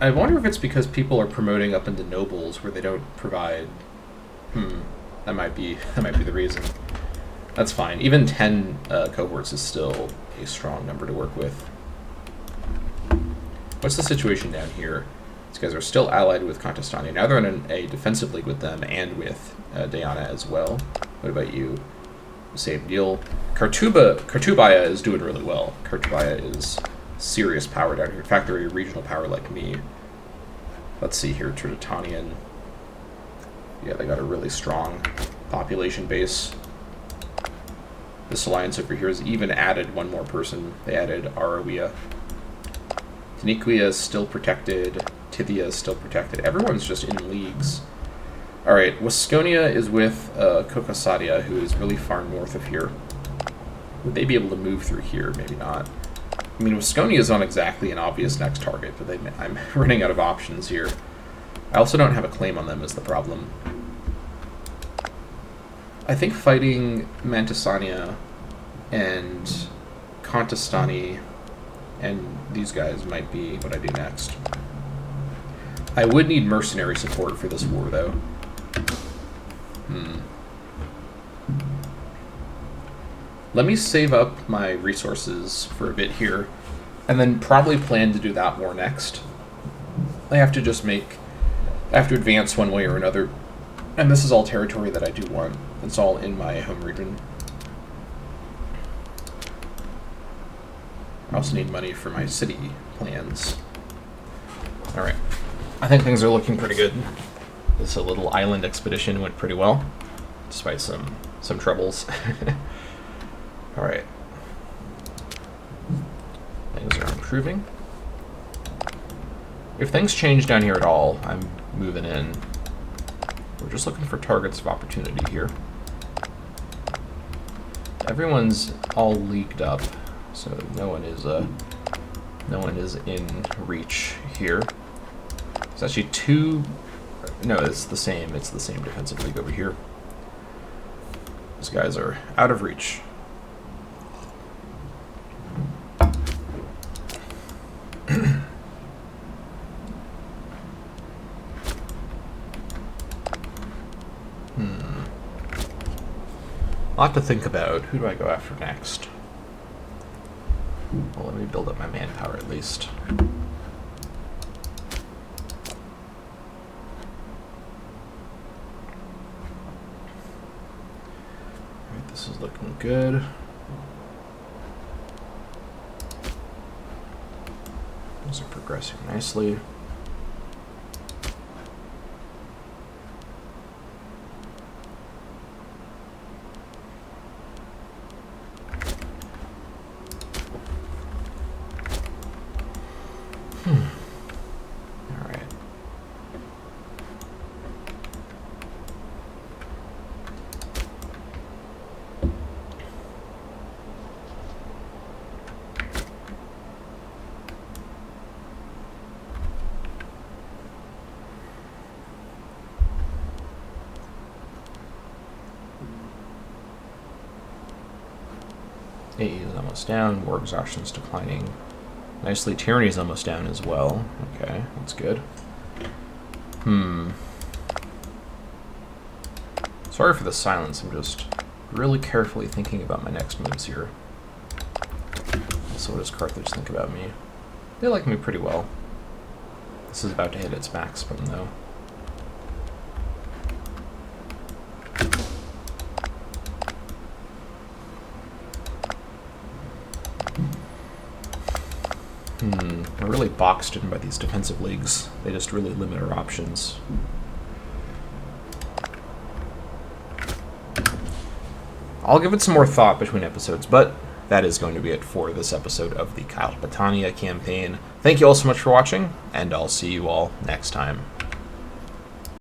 I wonder if it's because people are promoting up into nobles where they don't provide. That might be the reason. That's fine. Even 10 cohorts is still a strong number to work with. What's the situation down here? These guys are still allied with Contestani. Now they're in a defensive league with them and with Diana as well. What about you? Same deal. Cartubaya is doing really well. Cartubaya is serious power down here. In fact, they're a regional power like me. Let's see here, Tridentanian. Yeah, they got a really strong population base. This alliance over here has even added one more person. They added Arawia. Taniquia is still protected. Tithia is still protected. Everyone's just in leagues. Alright, Wasconia is with Kokosadia, who is really far north of here. Would they be able to move through here? Maybe not. I mean, Wasconia is not exactly an obvious next target, but I'm running out of options here. I also don't have a claim on them is the problem. I think fighting Mantisania and Contestani and these guys might be what I do next. I would need mercenary support for this war, though. Let me save up my resources for a bit here, and then probably plan to do that war next. I have to advance one way or another, and this is all territory that I do want. It's all in my home region. I also need money for my city plans. Alright. I think things are looking pretty good. This little island expedition went pretty well, despite some troubles. Alright. Things are improving. If things change down here at all, I'm moving in. We're just looking for targets of opportunity here. Everyone's all leagued up, so no one is in reach here. It's actually two. No, it's the same defensive league over here. These guys are out of reach. A lot to think about. Who do I go after next? Well, let me build up my manpower at least. Alright, this is looking good. Things are progressing nicely. AE is almost down. War exhaustion is declining. Nicely, tyranny is almost down as well. Okay, that's good. Sorry for the silence. I'm just really carefully thinking about my next moves here. So what does Carthage think about me? They like me pretty well. This is about to hit its maximum, though. We're really boxed in by these defensive leagues. They just really limit our options. I'll give it some more thought between episodes, but that is going to be it for this episode of the Carpetania campaign. Thank you all so much for watching, and I'll see you all next time.